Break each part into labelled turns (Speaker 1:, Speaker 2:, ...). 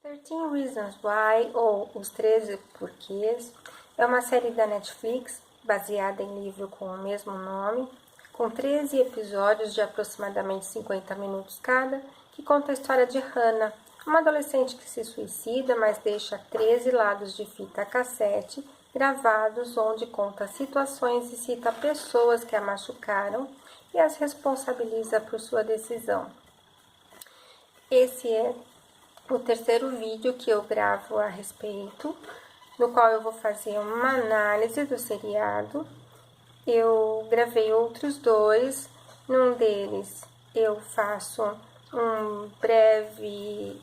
Speaker 1: 13 Reasons Why, ou Os 13 Porquês, é uma série da Netflix, baseada em livro com o mesmo nome, com 13 episódios de aproximadamente 50 minutos cada, que conta a história de Hannah, uma adolescente que se suicida, mas deixa 13 lados de fita cassete gravados, onde conta situações e cita pessoas que a machucaram e as responsabiliza por sua decisão. Esse é o terceiro vídeo que eu gravo a respeito, no qual eu vou fazer uma análise do seriado. Eu gravei outros dois, num deles eu faço um breve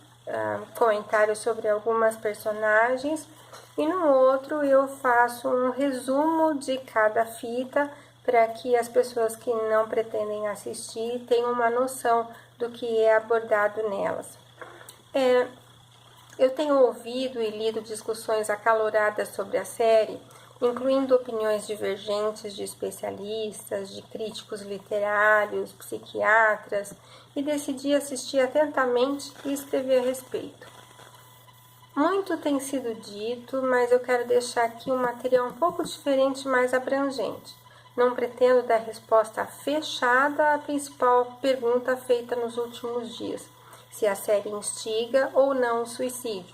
Speaker 1: comentário sobre algumas personagens e no outro eu faço um resumo de cada fita para que as pessoas que não pretendem assistir tenham uma noção do que é abordado nelas. Eu tenho ouvido e lido discussões acaloradas sobre a série, incluindo opiniões divergentes de especialistas, de críticos literários, psiquiatras, e decidi assistir atentamente e escrever a respeito. Muito tem sido dito, mas eu quero deixar aqui um material um pouco diferente e mais abrangente. Não pretendo dar resposta fechada à principal pergunta feita nos últimos dias, se a série instiga ou não o suicídio,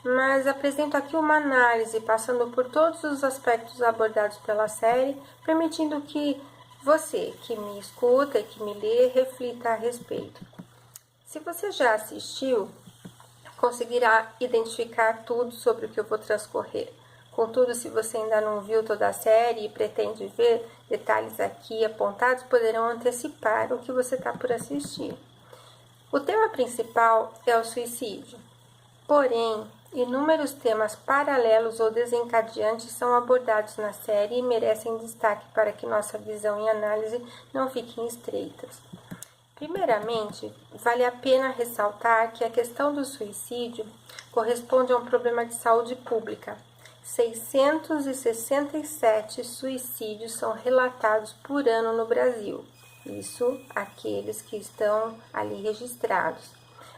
Speaker 1: mas apresento aqui uma análise passando por todos os aspectos abordados pela série, permitindo que você que me escuta e que me lê reflita a respeito. Se você já assistiu, conseguirá identificar tudo sobre o que eu vou transcorrer. Contudo, se você ainda não viu toda a série e pretende ver, detalhes aqui apontados poderão antecipar o que você está por assistir. O tema principal é o suicídio. Porém, inúmeros temas paralelos ou desencadeantes são abordados na série e merecem destaque para que nossa visão e análise não fiquem estreitas. Primeiramente, vale a pena ressaltar que a questão do suicídio corresponde a um problema de saúde pública. 667 suicídios são relatados por ano no Brasil. Isso, aqueles que estão ali registrados.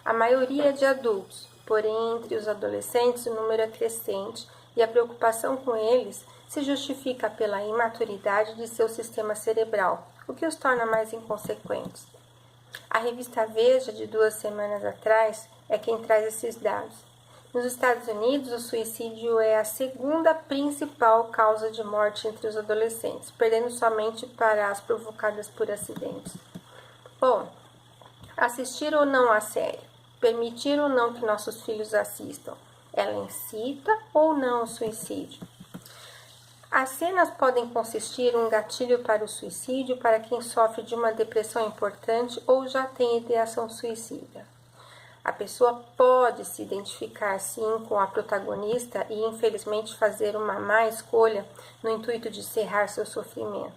Speaker 1: A maioria é de adultos, porém entre os adolescentes o número é crescente e a preocupação com eles se justifica pela imaturidade de seu sistema cerebral, o que os torna mais inconsequentes. A revista Veja, de 2 semanas atrás, é quem traz esses dados. Nos Estados Unidos, o suicídio é a segunda principal causa de morte entre os adolescentes, perdendo somente para as provocadas por acidentes. Bom, assistir ou não a série? Permitir ou não que nossos filhos assistam? Ela incita ou não o suicídio? As cenas podem consistir em um gatilho para o suicídio para quem sofre de uma depressão importante ou já tem ideação suicida. A pessoa pode se identificar, sim, com a protagonista e, infelizmente, fazer uma má escolha no intuito de encerrar seu sofrimento.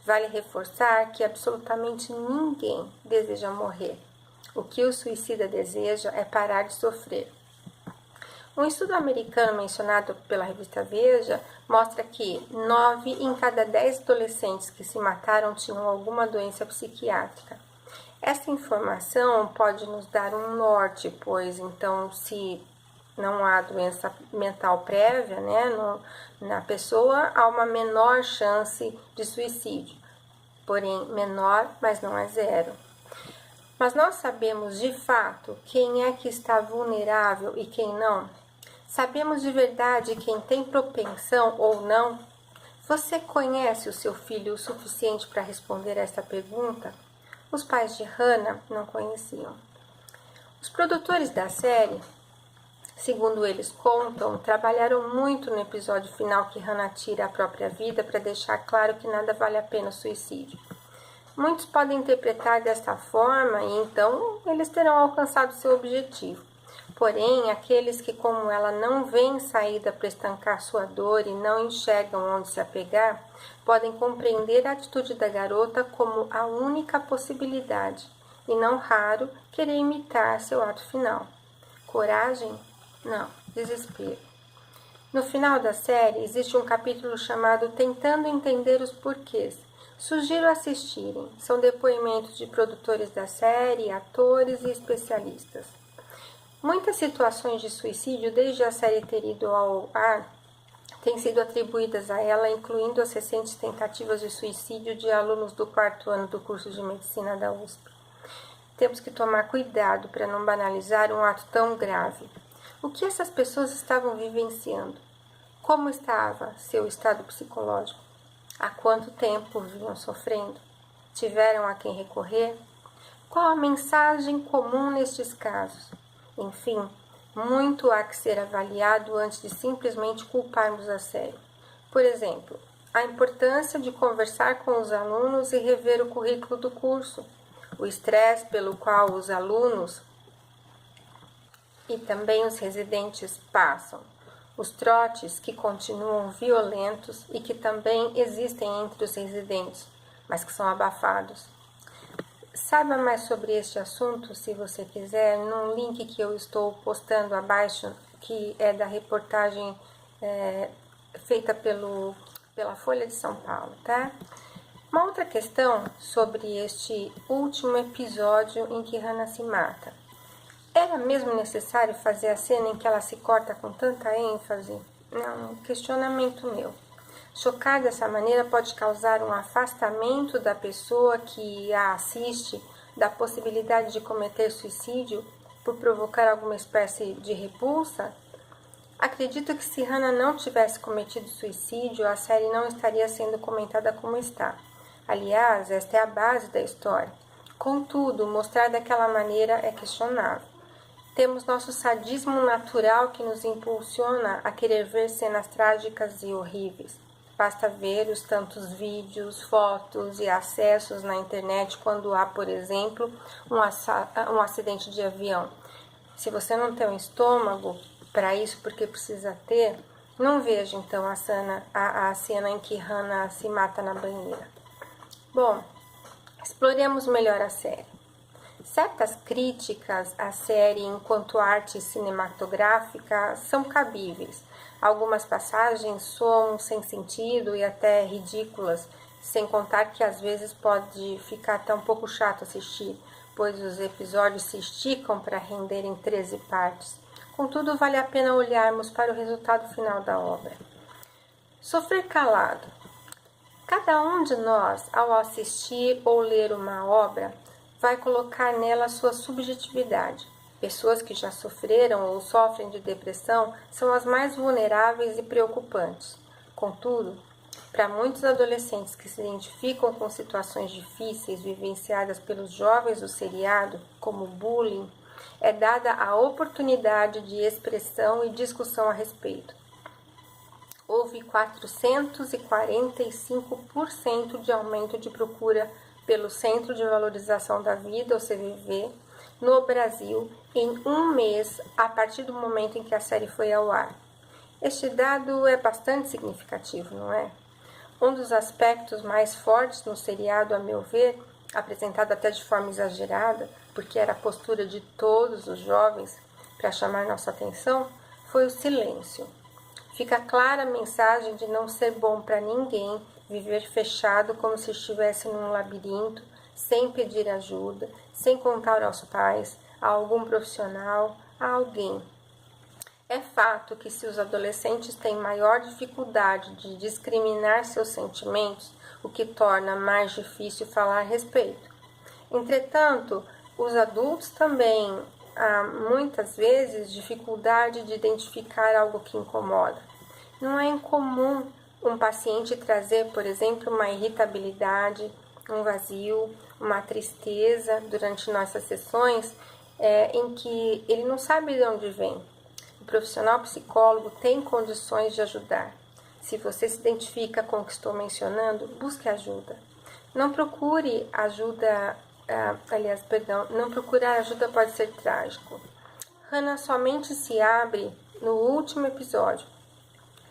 Speaker 1: Vale reforçar que absolutamente ninguém deseja morrer. O que o suicida deseja é parar de sofrer. Um estudo americano mencionado pela revista Veja mostra que 9 em cada 10 adolescentes que se mataram tinham alguma doença psiquiátrica. Essa informação pode nos dar um norte, pois então se não há doença mental prévia, na pessoa, há uma menor chance de suicídio. Porém, menor, mas não é zero. Mas nós sabemos de fato quem é que está vulnerável e quem não? Sabemos de verdade quem tem propensão ou não? Você conhece o seu filho o suficiente para responder a esta pergunta? Os pais de Hannah não conheciam. Os produtores da série, segundo eles contam, trabalharam muito no episódio final que Hannah tira a própria vida para deixar claro que nada vale a pena o suicídio. Muitos podem interpretar desta forma e então eles terão alcançado seu objetivo. Porém, aqueles que, como ela, não veem saída para estancar sua dor e não enxergam onde se apegar, podem compreender a atitude da garota como a única possibilidade e, não raro, querer imitar seu ato final. Coragem? Não, desespero. No final da série, existe um capítulo chamado Tentando Entender os Porquês. Sugiro assistirem. São depoimentos de produtores da série, atores e especialistas. Muitas situações de suicídio, desde a série ter ido ao ar, têm sido atribuídas a ela, incluindo as recentes tentativas de suicídio de alunos do 4º ano do curso de medicina da USP. Temos que tomar cuidado para não banalizar um ato tão grave. O que essas pessoas estavam vivenciando? Como estava seu estado psicológico? Há quanto tempo vinham sofrendo? Tiveram a quem recorrer? Qual a mensagem comum nestes casos? Enfim, muito há que ser avaliado antes de simplesmente culparmos a sério. Por exemplo, a importância de conversar com os alunos e rever o currículo do curso, o estresse pelo qual os alunos e também os residentes passam, os trotes que continuam violentos e que também existem entre os residentes, mas que são abafados. Saiba mais sobre este assunto, se você quiser, num link que eu estou postando abaixo, que é da reportagem feita pela Folha de São Paulo, tá? Uma outra questão sobre este último episódio em que Hannah se mata. Era mesmo necessário fazer a cena em que ela se corta com tanta ênfase? Não, um questionamento meu. Chocar dessa maneira pode causar um afastamento da pessoa que a assiste da possibilidade de cometer suicídio por provocar alguma espécie de repulsa? Acredito que se Hannah não tivesse cometido suicídio, a série não estaria sendo comentada como está. Aliás, esta é a base da história. Contudo, mostrar daquela maneira é questionável. Temos nosso sadismo natural que nos impulsiona a querer ver cenas trágicas e horríveis. Basta ver os tantos vídeos, fotos e acessos na internet quando há, por exemplo, um acidente de avião. Se você não tem um estômago para isso, porque precisa ter, não veja então a cena em que Hannah se mata na banheira. Bom, exploremos melhor a série. Certas críticas à série enquanto arte cinematográfica são cabíveis. Algumas passagens soam sem sentido e até ridículas, sem contar que às vezes pode ficar até um pouco chato assistir, pois os episódios se esticam para renderem 13 partes. Contudo, vale a pena olharmos para o resultado final da obra. Sofrer calado. Cada um de nós, ao assistir ou ler uma obra, vai colocar nela sua subjetividade. Pessoas que já sofreram ou sofrem de depressão são as mais vulneráveis e preocupantes. Contudo, para muitos adolescentes que se identificam com situações difíceis vivenciadas pelos jovens do seriado, como bullying, é dada a oportunidade de expressão e discussão a respeito. Houve 445% de aumento de procura pelo Centro de Valorização da Vida, o CVV, no Brasil em um mês a partir do momento em que a série foi ao ar. Este dado é bastante significativo, não é? Um dos aspectos mais fortes no seriado, a meu ver, apresentado até de forma exagerada, porque era a postura de todos os jovens para chamar nossa atenção, foi o silêncio. Fica clara a mensagem de não ser bom para ninguém viver fechado como se estivesse num labirinto, sem pedir ajuda, sem contar aos pais, a algum profissional, a alguém. É fato que se os adolescentes têm maior dificuldade de discriminar seus sentimentos, o que torna mais difícil falar a respeito. Entretanto, os adultos também há muitas vezes dificuldade de identificar algo que incomoda. Não é incomum um paciente trazer, por exemplo, uma irritabilidade, um vazio, uma tristeza durante nossas sessões em que ele não sabe de onde vem. O profissional psicólogo tem condições de ajudar. Se você se identifica com o que estou mencionando, busque ajuda. Não procure ajuda, não procurar ajuda pode ser trágico. Hannah somente se abre no último episódio,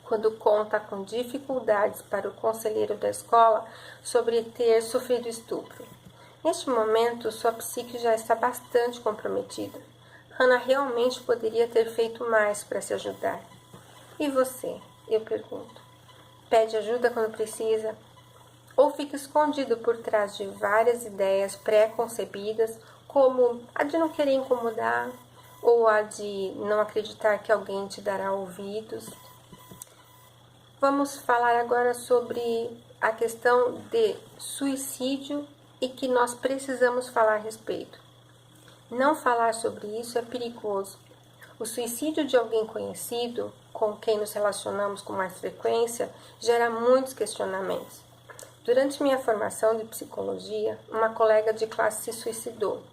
Speaker 1: quando conta com dificuldades para o conselheiro da escola sobre ter sofrido estupro. Neste momento, sua psique já está bastante comprometida. Hannah realmente poderia ter feito mais para se ajudar. E você? Eu pergunto. Pede ajuda quando precisa? Ou fica escondido por trás de várias ideias pré-concebidas, como a de não querer incomodar, ou a de não acreditar que alguém te dará ouvidos. Vamos falar agora sobre a questão de suicídio e que nós precisamos falar a respeito. Não falar sobre isso é perigoso. O suicídio de alguém conhecido, com quem nos relacionamos com mais frequência, gera muitos questionamentos. Durante minha formação de psicologia, uma colega de classe se suicidou.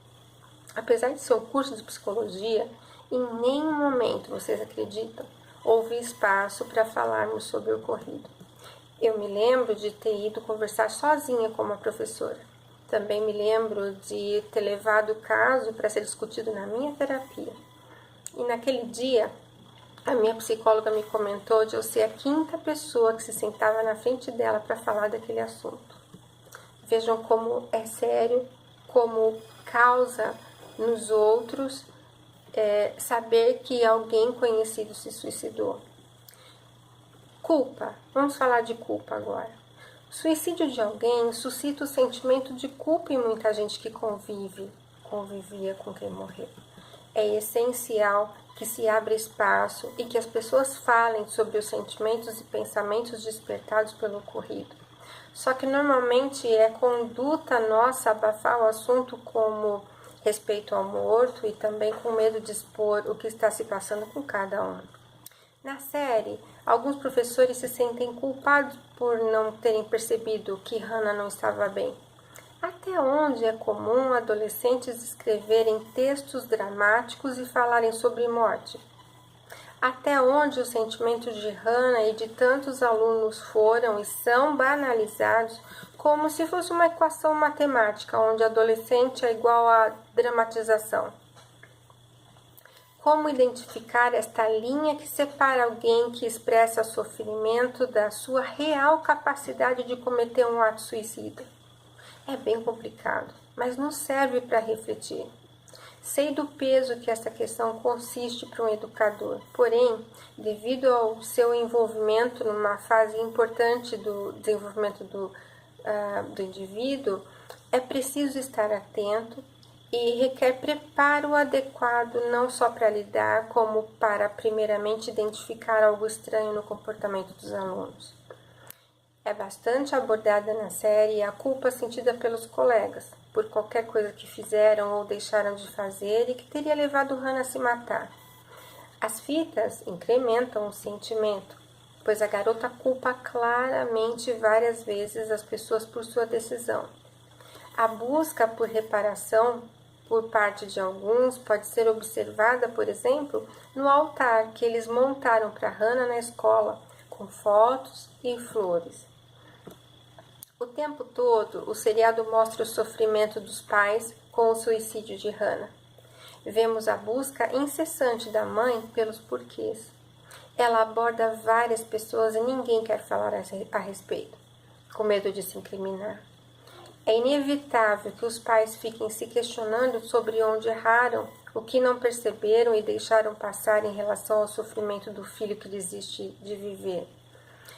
Speaker 1: Apesar de ser um curso de psicologia, em nenhum momento, vocês acreditam, houve espaço para falarmos sobre o ocorrido. Eu me lembro de ter ido conversar sozinha com uma professora. Também me lembro de ter levado o caso para ser discutido na minha terapia. E naquele dia, a minha psicóloga me comentou de eu ser a 5ª pessoa que se sentava na frente dela para falar daquele assunto. Vejam como é sério, como causa nos outros saber que alguém conhecido se suicidou. Culpa. Vamos falar de culpa agora. O suicídio de alguém suscita o sentimento de culpa em muita gente que convivia com quem morreu. É essencial que se abra espaço e que as pessoas falem sobre os sentimentos e pensamentos despertados pelo ocorrido. Só que normalmente é conduta nossa abafar o assunto como respeito ao morto e também com medo de expor o que está se passando com cada um. Na série, alguns professores se sentem culpados por não terem percebido que Hannah não estava bem. Até onde é comum adolescentes escreverem textos dramáticos e falarem sobre morte? Até onde os sentimentos de Hannah e de tantos alunos foram e são banalizados como se fosse uma equação matemática, onde adolescente é igual a dramatização? Como identificar esta linha que separa alguém que expressa sofrimento da sua real capacidade de cometer um ato suicida? É bem complicado, mas nos serve para refletir. Sei do peso que essa questão consiste para um educador, porém, devido ao seu envolvimento numa fase importante do desenvolvimento do indivíduo, é preciso estar atento e requer preparo adequado não só para lidar, como para primeiramente identificar algo estranho no comportamento dos alunos. É bastante abordada na série a culpa sentida pelos colegas por qualquer coisa que fizeram ou deixaram de fazer e que teria levado Hannah a se matar. As fitas incrementam o sentimento, pois a garota culpa claramente várias vezes as pessoas por sua decisão. A busca por reparação por parte de alguns pode ser observada, por exemplo, no altar que eles montaram para Hannah na escola, com fotos e flores. O tempo todo, o seriado mostra o sofrimento dos pais com o suicídio de Hannah. Vemos a busca incessante da mãe pelos porquês. Ela aborda várias pessoas e ninguém quer falar a respeito, com medo de se incriminar. É inevitável que os pais fiquem se questionando sobre onde erraram, o que não perceberam e deixaram passar em relação ao sofrimento do filho que desiste de viver.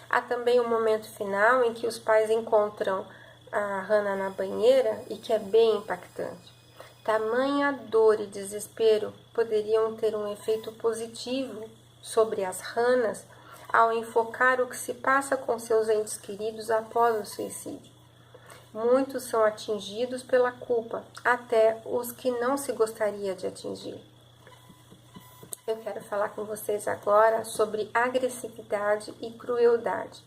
Speaker 1: Há também um momento final em que os pais encontram a Hannah na banheira e que é bem impactante. Tamanha dor e desespero poderiam ter um efeito positivo sobre as Hannahs ao enfocar o que se passa com seus entes queridos após o suicídio. Muitos são atingidos pela culpa, até os que não se gostaria de atingir. Eu quero falar com vocês agora sobre agressividade e crueldade,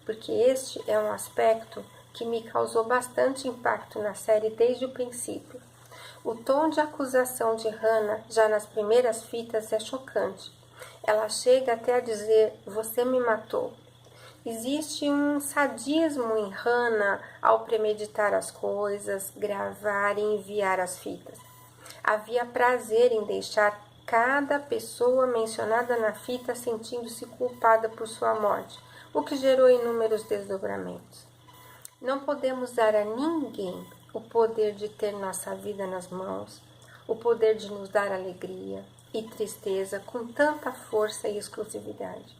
Speaker 1: porque este é um aspecto que me causou bastante impacto na série desde o princípio. O tom de acusação de Hannah, já nas primeiras fitas, é chocante. Ela chega até a dizer: "Você me matou". Existe um sadismo em Hannah ao premeditar as coisas, gravar e enviar as fitas. Havia prazer em deixar cada pessoa mencionada na fita sentindo-se culpada por sua morte, o que gerou inúmeros desdobramentos. Não podemos dar a ninguém o poder de ter nossa vida nas mãos, o poder de nos dar alegria e tristeza com tanta força e exclusividade.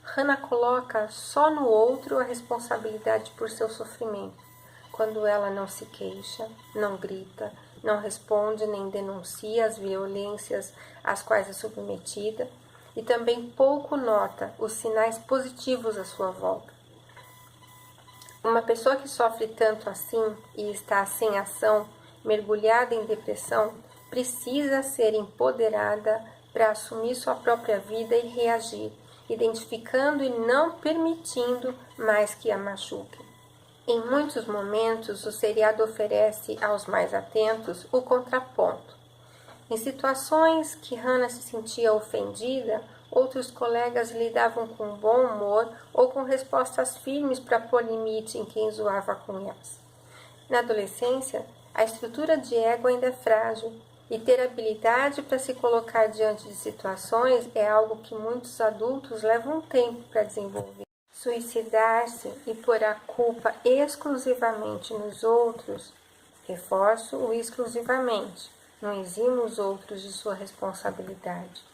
Speaker 1: Hannah coloca só no outro a responsabilidade por seu sofrimento, quando ela não se queixa, não grita não responde nem denuncia as violências às quais é submetida e também pouco nota os sinais positivos à sua volta. Uma pessoa que sofre tanto assim e está sem ação, mergulhada em depressão, precisa ser empoderada para assumir sua própria vida e reagir, identificando e não permitindo mais que a machuque. Em muitos momentos, o seriado oferece aos mais atentos o contraponto. Em situações que Hannah se sentia ofendida, outros colegas lidavam com bom humor ou com respostas firmes para pôr limite em quem zoava com elas. Na adolescência, a estrutura de ego ainda é frágil e ter habilidade para se colocar diante de situações é algo que muitos adultos levam tempo para desenvolver. Suicidar-se e pôr a culpa exclusivamente nos outros, reforço o exclusivamente, não exime os outros de sua responsabilidade,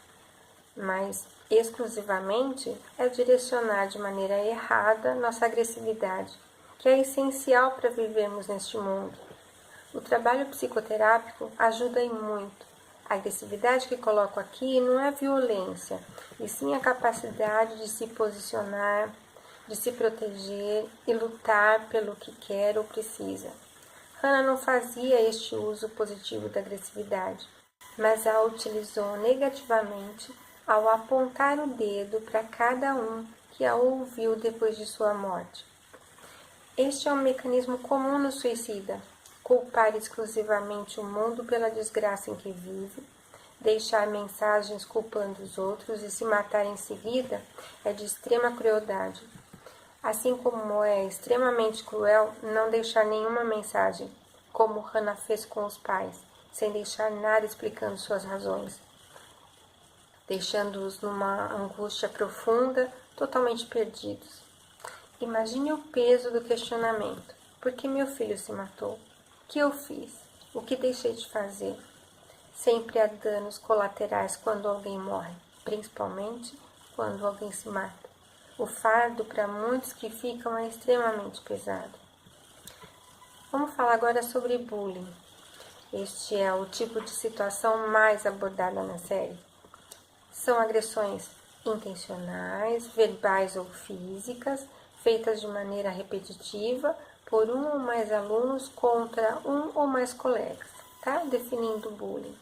Speaker 1: mas exclusivamente é direcionar de maneira errada nossa agressividade, que é essencial para vivermos neste mundo. O trabalho psicoterápico ajuda em muito. A agressividade que coloco aqui não é violência, e sim a capacidade de se posicionar, de se proteger e lutar pelo que quer ou precisa. Hannah não fazia este uso positivo da agressividade, mas a utilizou negativamente ao apontar o dedo para cada um que a ouviu depois de sua morte. Este é um mecanismo comum no suicida: culpar exclusivamente o mundo pela desgraça em que vive, deixar mensagens culpando os outros e se matar em seguida é de extrema crueldade. Assim como é extremamente cruel não deixar nenhuma mensagem, como Hannah fez com os pais, sem deixar nada explicando suas razões, deixando-os numa angústia profunda, totalmente perdidos. Imagine o peso do questionamento. Por que meu filho se matou? O que eu fiz? O que deixei de fazer? Sempre há danos colaterais quando alguém morre, principalmente quando alguém se mata. O fardo para muitos que ficam é extremamente pesado. Vamos falar agora sobre bullying. Este é o tipo de situação mais abordada na série. São agressões intencionais, verbais ou físicas, feitas de maneira repetitiva por um ou mais alunos contra um ou mais colegas, tá? Definindo bullying.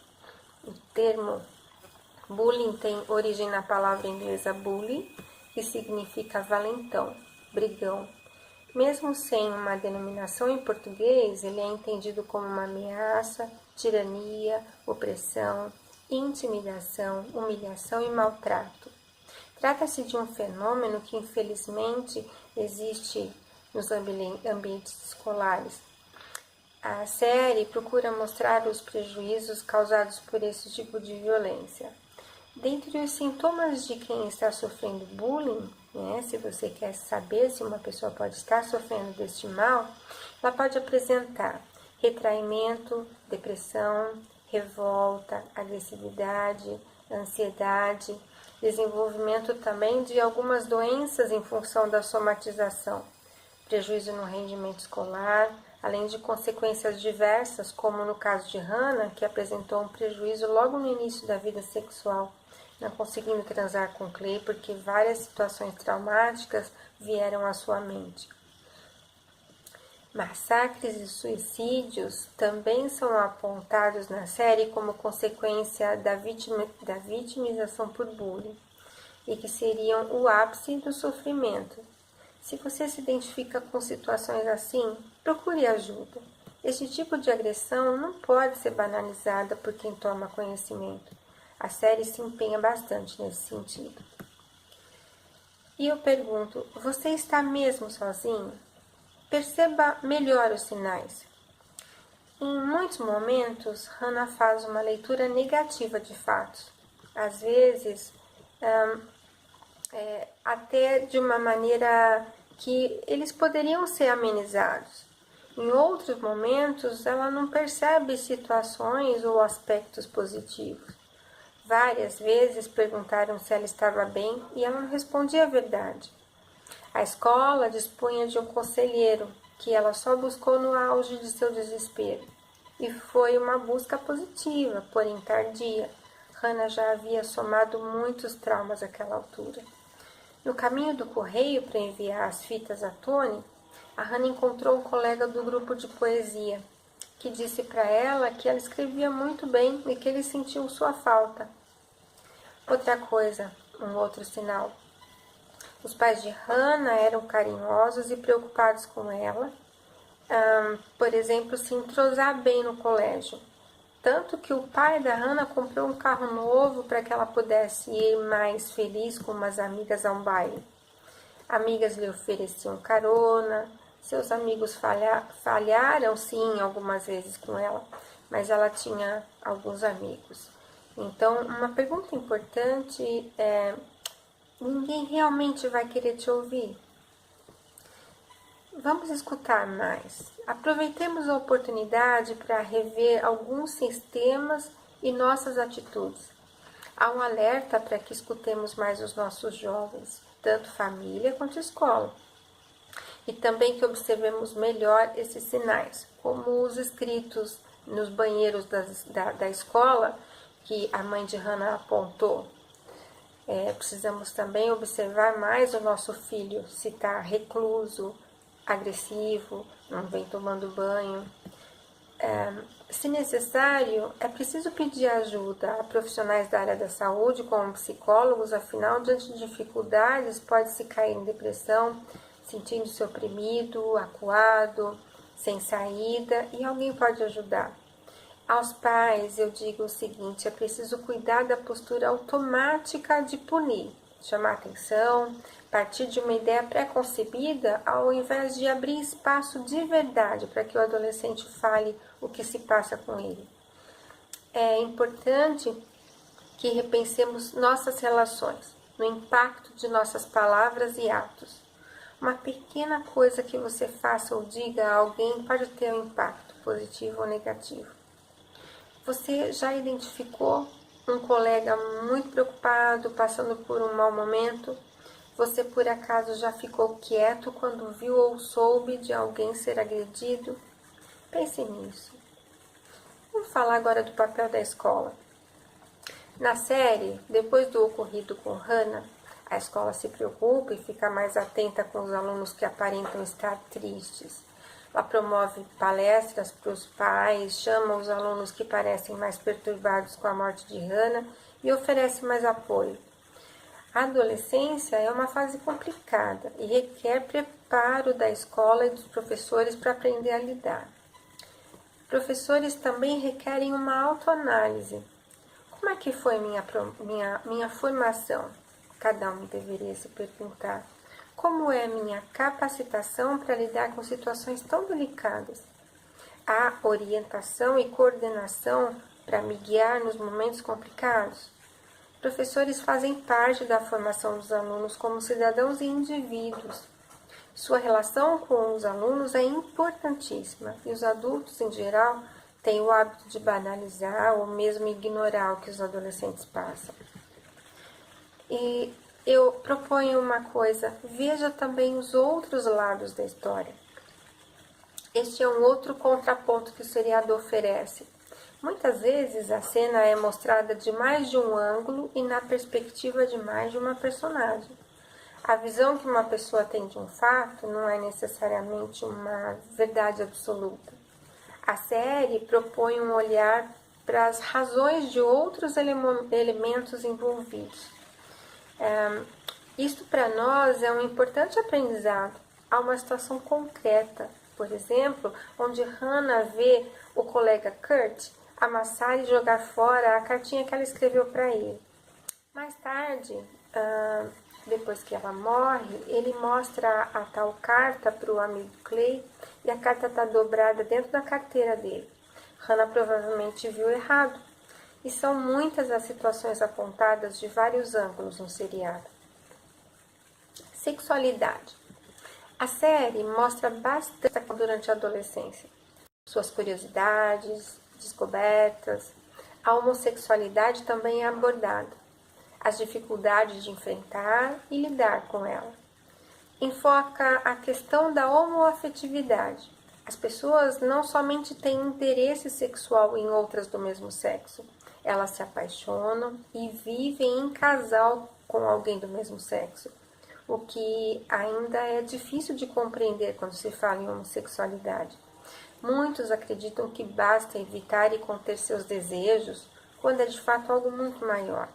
Speaker 1: O termo bullying tem origem na palavra inglesa bully, que significa valentão, brigão. Mesmo sem uma denominação em português, ele é entendido como uma ameaça, tirania, opressão, intimidação, humilhação e maltrato. Trata-se de um fenômeno que, infelizmente, existe nos ambientes escolares. A série procura mostrar os prejuízos causados por esse tipo de violência. Dentre os sintomas de quem está sofrendo bullying, se você quer saber se uma pessoa pode estar sofrendo deste mal, ela pode apresentar retraimento, depressão, revolta, agressividade, ansiedade, desenvolvimento também de algumas doenças em função da somatização, prejuízo no rendimento escolar, além de consequências diversas, como no caso de Hannah, que apresentou um prejuízo logo no início da vida sexual, não conseguindo transar com Clay porque várias situações traumáticas vieram à sua mente. Massacres e suicídios também são apontados na série como consequência da vitimização por bullying e que seriam o ápice do sofrimento. Se você se identifica com situações assim, procure ajuda. Este tipo de agressão não pode ser banalizada por quem toma conhecimento. A série se empenha bastante nesse sentido. E eu pergunto, você está mesmo sozinho? Perceba melhor os sinais. Em muitos momentos, Hannah faz uma leitura negativa de fatos. Às vezes, até de uma maneira que eles poderiam ser amenizados. Em outros momentos, ela não percebe situações ou aspectos positivos. Várias vezes perguntaram se ela estava bem e ela não respondia a verdade. A escola dispunha de um conselheiro que ela só buscou no auge de seu desespero. e foi uma busca positiva, porém tardia. Hannah já havia somado muitos traumas àquela altura. No caminho do correio para enviar as fitas a Tony, a Hannah encontrou um colega do grupo de poesia, que disse para ela que ela escrevia muito bem e que ele sentiu sua falta. Outra coisa, um outro sinal. Os pais de Hannah eram carinhosos e preocupados com ela, por exemplo, se entrosar bem no colégio. Tanto que o pai da Hannah comprou um carro novo para que ela pudesse ir mais feliz com umas amigas a um baile. Amigas lhe ofereciam carona, seus amigos falharam sim algumas vezes com ela, mas ela tinha alguns amigos. Então, uma pergunta importante é: ninguém realmente vai querer te ouvir? Vamos escutar mais. Aproveitemos a oportunidade para rever alguns sistemas e nossas atitudes. Há um alerta para que escutemos mais os nossos jovens, tanto família quanto escola. E também que observemos melhor esses sinais, como os escritos nos banheiros da escola, que a mãe de Hannah apontou. Precisamos também observar mais o nosso filho, se está recluso, agressivo, não vem tomando banho. Se necessário, é preciso pedir ajuda a profissionais da área da saúde, como psicólogos, afinal, diante de dificuldades, pode-se cair em depressão, sentindo-se oprimido, acuado, sem saída, e alguém pode ajudar. Aos pais, eu digo o seguinte: é preciso cuidar da postura automática de punir, chamar atenção, partir de uma ideia pré-concebida, ao invés de abrir espaço de verdade para que o adolescente fale o que se passa com ele. É importante que repensemos nossas relações, no impacto de nossas palavras e atos. Uma pequena coisa que você faça ou diga a alguém pode ter um impacto positivo ou negativo. Você já identificou um colega muito preocupado, passando por um mau momento? Você por acaso já ficou quieto quando viu ou soube de alguém ser agredido? Pense nisso. Vamos falar agora do papel da escola. Na série, depois do ocorrido com Hannah, a escola se preocupa e fica mais atenta com os alunos que aparentam estar tristes. Ela promove palestras para os pais, chama os alunos que parecem mais perturbados com a morte de Hannah e oferece mais apoio. A adolescência é uma fase complicada e requer preparo da escola e dos professores para aprender a lidar. Professores também requerem uma autoanálise. Como é que foi minha formação? Cada um deveria se perguntar. Como é minha capacitação para lidar com situações tão delicadas? Há orientação e coordenação para me guiar nos momentos complicados? Professores fazem parte da formação dos alunos como cidadãos e indivíduos. Sua relação com os alunos é importantíssima e os adultos, em geral, têm o hábito de banalizar ou mesmo ignorar o que os adolescentes passam. E eu proponho uma coisa: veja também os outros lados da história. Este é um outro contraponto que o seriado oferece. Muitas vezes a cena é mostrada de mais de um ângulo e na perspectiva de mais de uma personagem. A visão que uma pessoa tem de um fato não é necessariamente uma verdade absoluta. A série propõe um olhar para as razões de outros elementos envolvidos. Isto para nós é um importante aprendizado. Há uma situação concreta, por exemplo, onde Hannah vê o colega Kurt amassar e jogar fora a cartinha que ela escreveu para ele. Mais tarde, depois que ela morre, ele mostra a tal carta para o amigo Clay e a carta está dobrada dentro da carteira dele. Hannah provavelmente viu errado. E são muitas as situações apontadas de vários ângulos no seriado. Sexualidade. A série mostra bastante durante a adolescência. Suas curiosidades, descobertas. A homossexualidade também é abordada. As dificuldades de enfrentar e lidar com ela. Enfoca a questão da homoafetividade. As pessoas não somente têm interesse sexual em outras do mesmo sexo, elas se apaixonam e vivem em casal com alguém do mesmo sexo, o que ainda é difícil de compreender quando se fala em homossexualidade. Muitos acreditam que basta evitar e conter seus desejos, quando é de fato algo muito maior.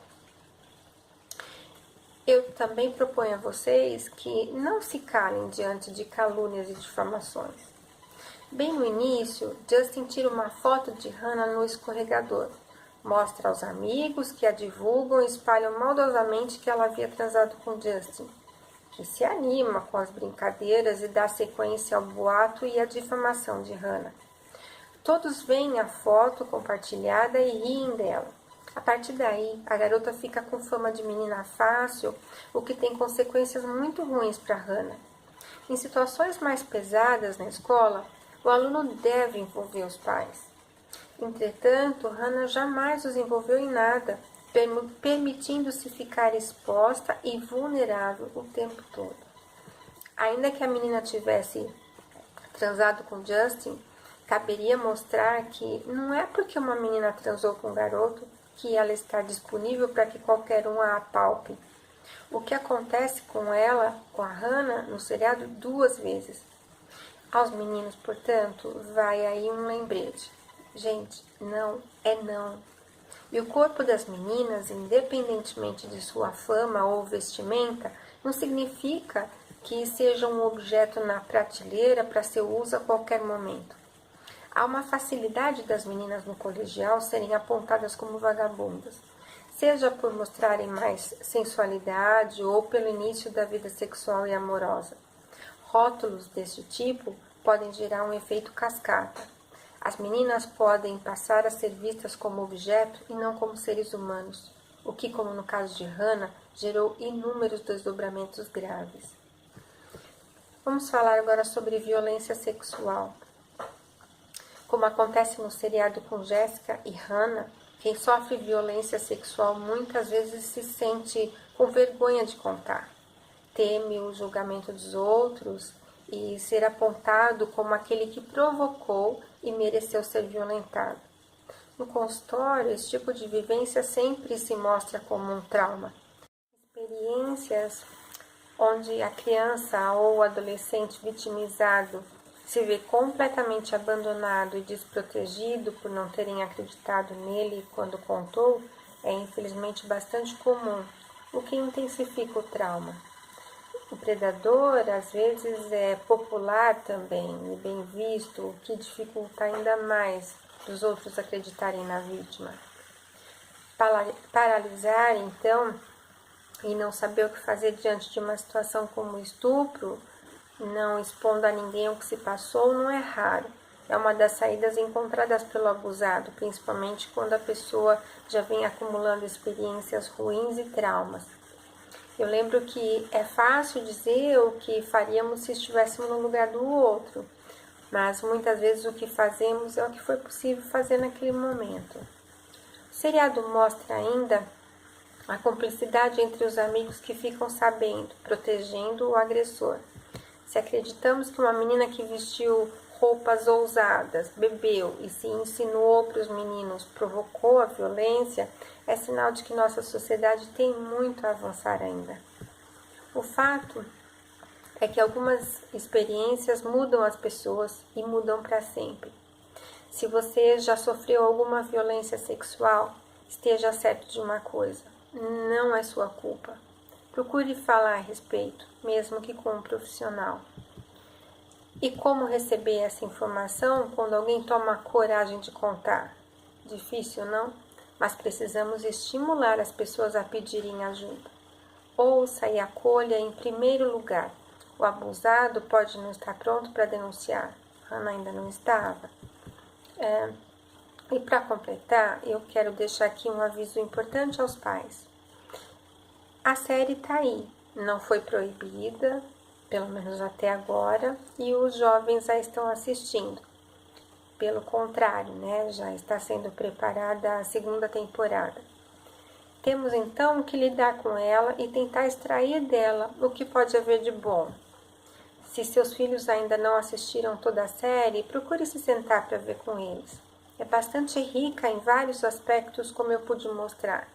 Speaker 1: Eu também proponho a vocês que não se calem diante de calúnias e difamações. Bem no início, Justin tira uma foto de Hannah no escorregador. Mostra aos amigos que a divulgam e espalham maldosamente que ela havia transado com Justin, que se anima com as brincadeiras e dá sequência ao boato e à difamação de Hannah. Todos veem a foto compartilhada e riem dela. A partir daí, a garota fica com fama de menina fácil, o que tem consequências muito ruins para Hannah. Em situações mais pesadas na escola, o aluno deve envolver os pais. Entretanto, Hannah jamais os envolveu em nada, permitindo-se ficar exposta e vulnerável o tempo todo. Ainda que a menina tivesse transado com Justin, caberia mostrar que não é porque uma menina transou com um garoto que ela está disponível para que qualquer um a apalpe. O que acontece com ela, com a Hannah, no seriado 2 vezes. Aos meninos, portanto, vai aí um lembrete. Gente, não é não. E o corpo das meninas, independentemente de sua fama ou vestimenta, não significa que seja um objeto na prateleira para seu uso a qualquer momento. Há uma facilidade das meninas no colegial serem apontadas como vagabundas, seja por mostrarem mais sensualidade ou pelo início da vida sexual e amorosa. Rótulos deste tipo podem gerar um efeito cascata. As meninas podem passar a ser vistas como objeto e não como seres humanos, o que, como no caso de Hannah, gerou inúmeros desdobramentos graves. Vamos falar agora sobre violência sexual. Como acontece no seriado com Jessica e Hannah, quem sofre violência sexual muitas vezes se sente com vergonha de contar. Teme o julgamento dos outros e ser apontado como aquele que provocou e mereceu ser violentado. No consultório, esse tipo de vivência sempre se mostra como um trauma. Experiências onde a criança ou o adolescente vitimizado se vê completamente abandonado e desprotegido por não terem acreditado nele quando contou, é infelizmente bastante comum, o que intensifica o trauma. O predador, às vezes, é popular também e bem visto, o que dificulta ainda mais os outros acreditarem na vítima. Paralisar, então, e não saber o que fazer diante de uma situação como estupro, não expondo a ninguém o que se passou, não é raro. É uma das saídas encontradas pelo abusado, principalmente quando a pessoa já vem acumulando experiências ruins e traumas. Eu lembro que é fácil dizer o que faríamos se estivéssemos no lugar do outro, mas muitas vezes o que fazemos é o que foi possível fazer naquele momento. O seriado mostra ainda a cumplicidade entre os amigos que ficam sabendo, protegendo o agressor. Se acreditamos que uma menina que vestiu roupas ousadas, bebeu e se insinuou para os meninos provocou a violência, é sinal de que nossa sociedade tem muito a avançar ainda. O fato é que algumas experiências mudam as pessoas e mudam para sempre. Se você já sofreu alguma violência sexual, esteja certo de uma coisa: não é sua culpa. Procure falar a respeito, mesmo que com um profissional. E como receber essa informação quando alguém toma a coragem de contar? Difícil, não? Mas precisamos estimular as pessoas a pedirem ajuda. Ouça e acolha em primeiro lugar. O abusado pode não estar pronto para denunciar. Hannah ainda não estava. E para completar, eu quero deixar aqui um aviso importante aos pais. A série está aí, não foi proibida, pelo menos até agora, e os jovens já estão assistindo. Pelo contrário, já está sendo preparada a segunda temporada. Temos então que lidar com ela e tentar extrair dela o que pode haver de bom. Se seus filhos ainda não assistiram toda a série, procure se sentar para ver com eles. É bastante rica em vários aspectos, como eu pude mostrar.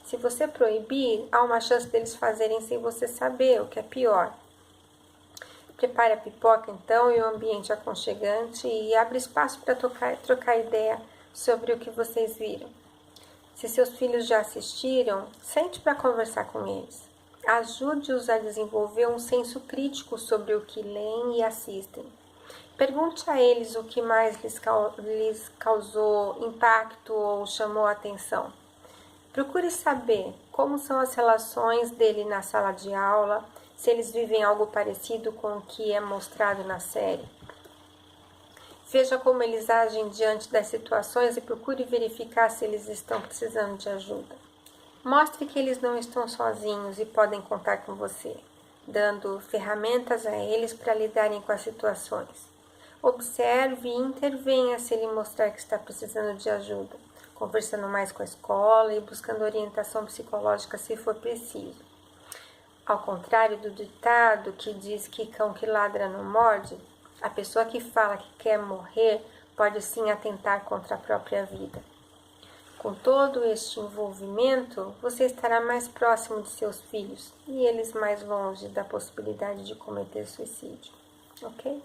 Speaker 1: Se você proibir, há uma chance deles fazerem sem você saber, o que é pior. Prepare a pipoca então e o ambiente aconchegante e abre espaço para trocar ideia sobre o que vocês viram. Se seus filhos já assistiram, sente para conversar com eles. Ajude-os a desenvolver um senso crítico sobre o que leem e assistem. Pergunte a eles o que mais lhes causou impacto ou chamou a atenção. Procure saber como são as relações dele na sala de aula, se eles vivem algo parecido com o que é mostrado na série. Veja como eles agem diante das situações e procure verificar se eles estão precisando de ajuda. Mostre que eles não estão sozinhos e podem contar com você, dando ferramentas a eles para lidarem com as situações. Observe e intervenha se ele mostrar que está precisando de ajuda, conversando mais com a escola e buscando orientação psicológica se for preciso. Ao contrário do ditado que diz que cão que ladra não morde, a pessoa que fala que quer morrer pode sim atentar contra a própria vida. Com todo este envolvimento, você estará mais próximo de seus filhos e eles mais longe da possibilidade de cometer suicídio, ok?